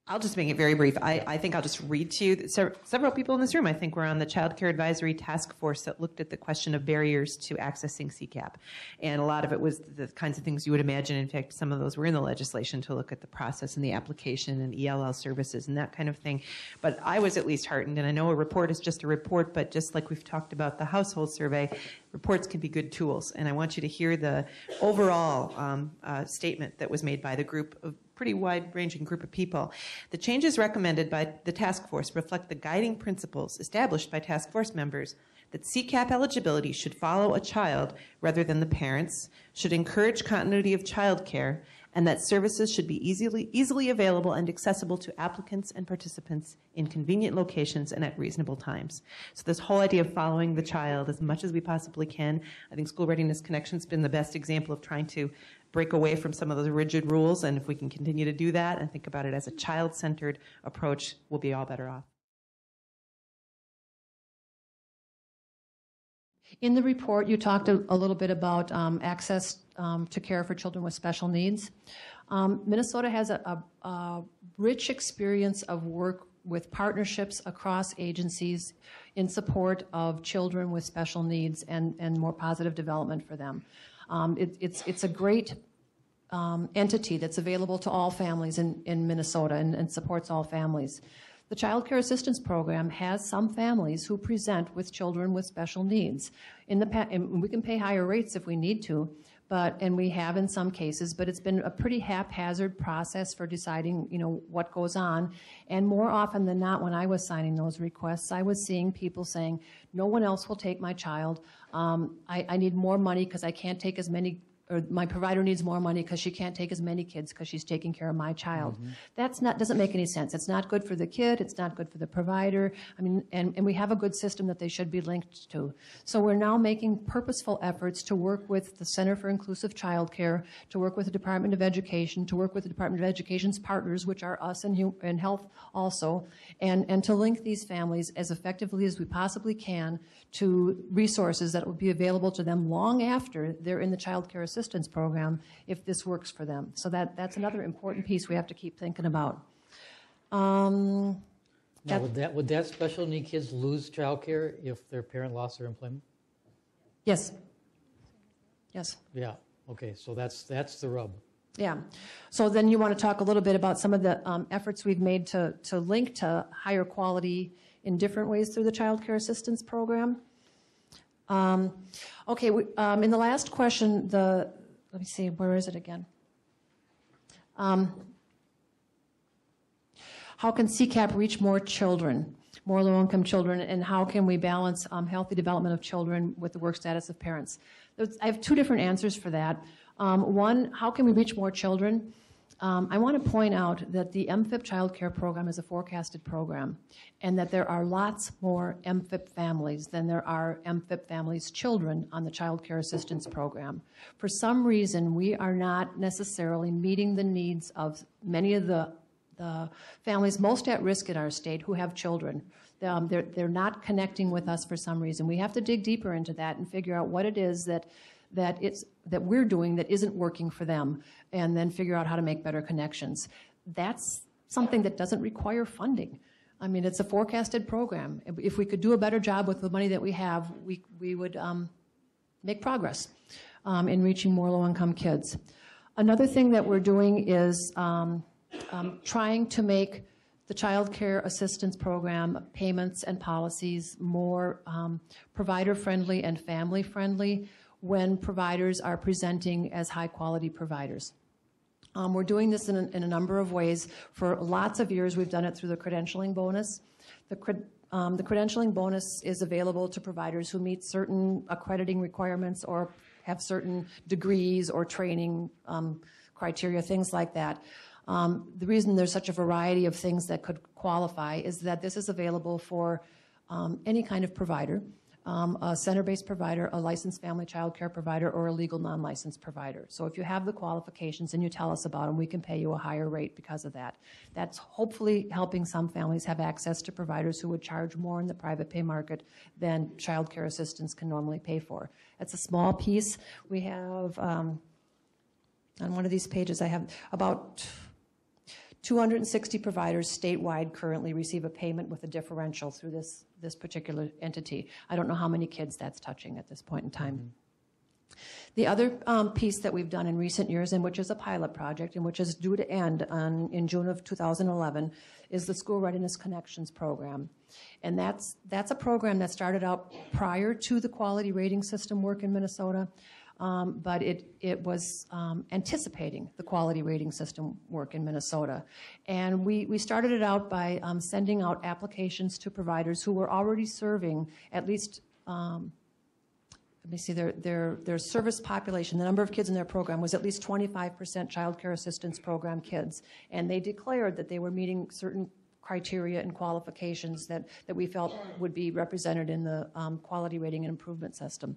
I'll just make it very brief. I think I'll just read to you. Several people in this room, I think, were on the Child Care Advisory Task Force that looked at the question of barriers to accessing CCAP. And a lot of it was the kinds of things you would imagine. In fact, some of those were in the legislation to look at the process and the application and ELL services and that kind of thing. But I was at least heartened, and I know a report is just a report, but just like we've talked about the household survey, reports can be good tools. And I want you to hear the overall statement that was made by the group of pretty wide-ranging group of people. The changes recommended by the task force reflect the guiding principles established by task force members that CCAP eligibility should follow a child rather than the parents, should encourage continuity of child care, and that services should be easily available and accessible to applicants and participants in convenient locations and at reasonable times. So this whole idea of following the child as much as we possibly can, I think School Readiness Connection's been the best example of trying to break away from some of those rigid rules, and if we can continue to do that and think about it as a child-centered approach, we'll be all better off. In the report, you talked a little bit about access to care for children with special needs. Minnesota has a rich experience of work with partnerships across agencies in support of children with special needs and more positive development for them. It's a great entity that's available to all families in Minnesota and supports all families. The Child Care Assistance Program has some families who present with children with special needs. And we can pay higher rates if we need to, and we have in some cases, but it's been a pretty haphazard process for deciding, what goes on. And more often than not, when I was signing those requests, I was seeing people saying, no one else will take my child. I need more money because I can't take as many, or my provider needs more money because she can't take as many kids because she's taking care of my child. Mm-hmm. Doesn't make any sense. It's not good for the kid. It's not good for the provider. I mean, and we have a good system that they should be linked to. So we're now making purposeful efforts to work with the Center for Inclusive Childcare, to work with the Department of Education, to work with the Department of Education's partners, which are us and health also, and to link these families as effectively as we possibly can to resources that will be available to them long after they're in the Child Care Assistance Program if this works for them. So that's another important piece we have to keep thinking about. Now, would that special need kids lose child care if their parent lost their employment? Yes. Yes. Yeah. Okay. So that's the rub. Yeah. So then you want to talk a little bit about some of the efforts we've made to link to higher quality in different ways through the Child Care Assistance Program. Okay. In the last question, let me see, where is it again? How can CCAP reach more children, more low-income children, and how can we balance healthy development of children with the work status of parents? I have two different answers for that. One, how can we reach more children? I want to point out that the MFIP Child Care Program is a forecasted program, and that there are lots more MFIP families than there are MFIP families' children on the Child Care Assistance Program. For some reason, we are not necessarily meeting the needs of many of the families most at risk in our state who have children. They're not connecting with us for some reason. We have to dig deeper into that and figure out what it is that we're doing that isn't working for them, and then figure out how to make better connections. That's something that doesn't require funding. I mean, it's a forecasted program. If we could do a better job with the money that we have, we would make progress in reaching more low-income kids. Another thing that we're doing is trying to make the Child Care Assistance Program payments and policies more provider-friendly and family-friendly when providers are presenting as high-quality providers. We're doing this in a number of ways. For lots of years, we've done it through the credentialing bonus. The credentialing bonus is available to providers who meet certain accrediting requirements or have certain degrees or training criteria, things like that. The reason there's such a variety of things that could qualify is that this is available for any kind of provider. A center-based provider, a licensed family child care provider, or a legal non-licensed provider. So if you have the qualifications and you tell us about them, we can pay you a higher rate because of that. That's hopefully helping some families have access to providers who would charge more in the private pay market than child care assistance can normally pay for. It's a small piece. We have, on one of these pages, I have about 260 providers statewide currently receive a payment with a differential through this particular entity. I don't know how many kids that's touching at this point in time. Mm-hmm. The other piece that we've done in recent years, and which is a pilot project, and which is due to end in June of 2011, is the School Readiness Connections program. And that's a program that started out prior to the quality rating system work in Minnesota, but it was anticipating the quality rating system work in Minnesota. And we started it out by sending out applications to providers who were already serving at least let me see, their service population, the number of kids in their program was at least 25% child care assistance program kids. And they declared that they were meeting certain criteria and qualifications that we felt would be represented in the quality rating and improvement system.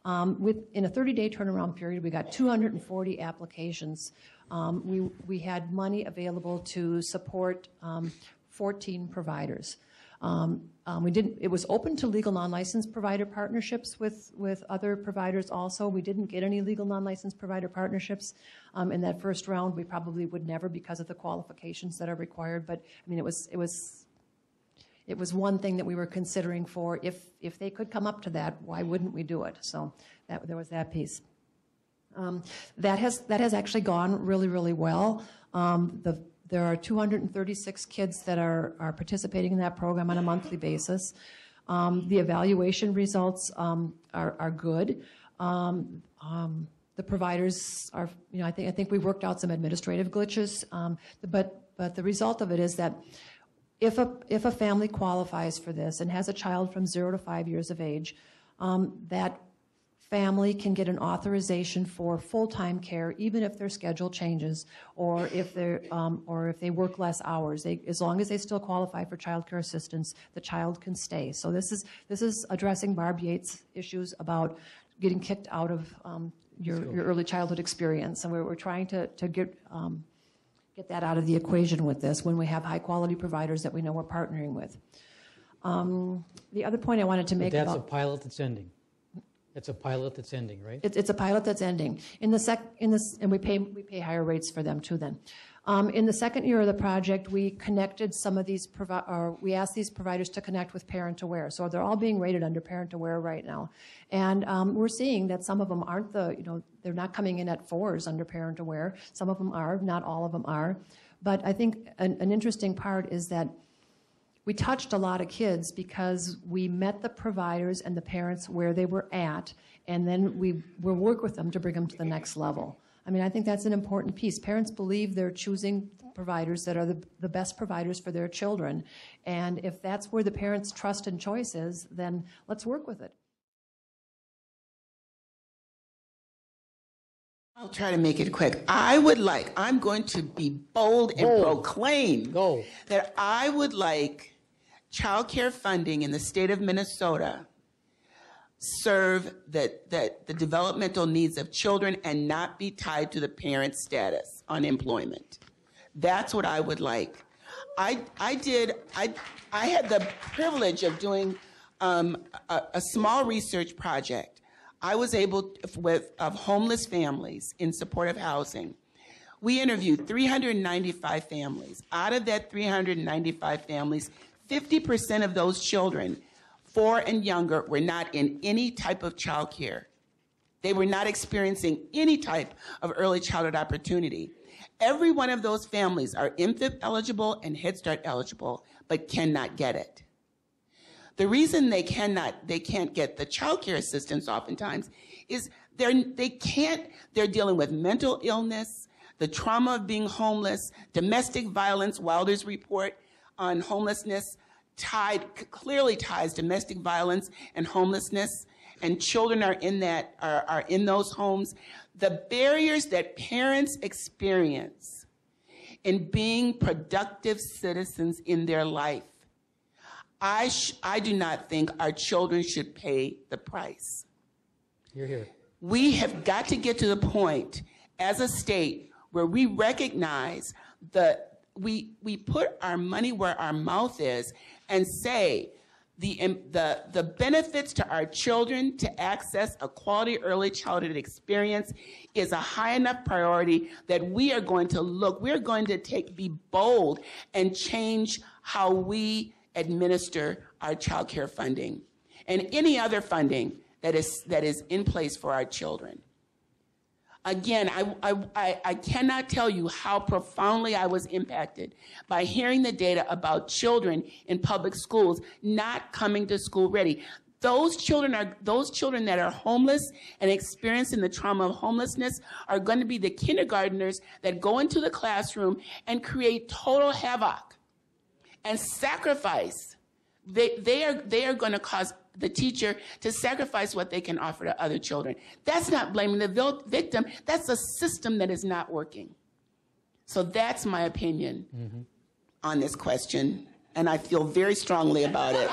In a 30-day turnaround period, we got 240 applications. We had money available to support 14 providers. It was open to legal non-licensed provider partnerships with other providers also. We didn't get any legal non-licensed provider partnerships in that first round. We probably would never because of the qualifications that are required, but I mean, it was one thing that we were considering for if they could come up to that, why wouldn't we do it? So there was that piece. That has actually gone really, really well. There are 236 kids that are participating in that program on a monthly basis. The evaluation results are good. The providers are, I think we worked out some administrative glitches, but the result of it is that if a family qualifies for this and has a child from 0 to 5 years of age, that family can get an authorization for full-time care, even if their schedule changes, or if they work less hours. As long as they still qualify for child care assistance, the child can stay. So this is addressing Barb Yates' issues about getting kicked out of your early childhood experience, and we're trying to get that out of the equation with this when we have high-quality providers that we know we're partnering with. The other point I wanted to make that's a pilot that's ending. It's a pilot that's ending, right? It's a pilot that's ending. And we pay higher rates for them too. Then, in the second year of the project, we connected some of these we asked these providers to connect with Parent Aware. So they're all being rated under Parent Aware right now, and we're seeing that some of them aren't they're not coming in at 4s under Parent Aware. Some of them are, not all of them are. But I think an interesting part is that we touched a lot of kids because we met the providers and the parents where they were at, and then we will work with them to bring them to the next level. I mean, I think that's an important piece. Parents believe they're choosing providers that are the best providers for their children, and if that's where the parents' trust and choice is, then let's work with it. I'll try to make it quick. I'm going to be bold and proclaim that I would like child care funding in the state of Minnesota serve the developmental needs of children and not be tied to the parent's status on employment. That's what I would like. I had the privilege of doing a small research project. I was able, of homeless families in supportive housing. We interviewed 395 families. Out of that 395 families, 50% of those children, 4 and younger, were not in any type of child care. They were not experiencing any type of early childhood opportunity. Every one of those families are MFIP eligible and Head Start eligible, but cannot get it. The reason they can't get the child care assistance oftentimes is they're dealing with mental illness, the trauma of being homeless, domestic violence. Wilder's report on homelessness clearly ties domestic violence and homelessness, and children are in those homes. The barriers that parents experience in being productive citizens in their life, I do not think our children should pay the price. You're here. We have got to get to the point as a state where we recognize we put our money where our mouth is and say the benefits to our children to access a quality early childhood experience is a high enough priority that we're going to be bold and change how we administer our child care funding and any other funding that is in place for our children. Again, I cannot tell you how profoundly I was impacted by hearing the data about children in public schools not coming to school ready. Those children that are homeless and experiencing the trauma of homelessness are going to be the kindergartners that go into the classroom and create total havoc and sacrifice. They are going to cause the teacher to sacrifice what they can offer to other children. That's not blaming the victim. That's a system that is not working. So that's my opinion on this question, and I feel very strongly about it.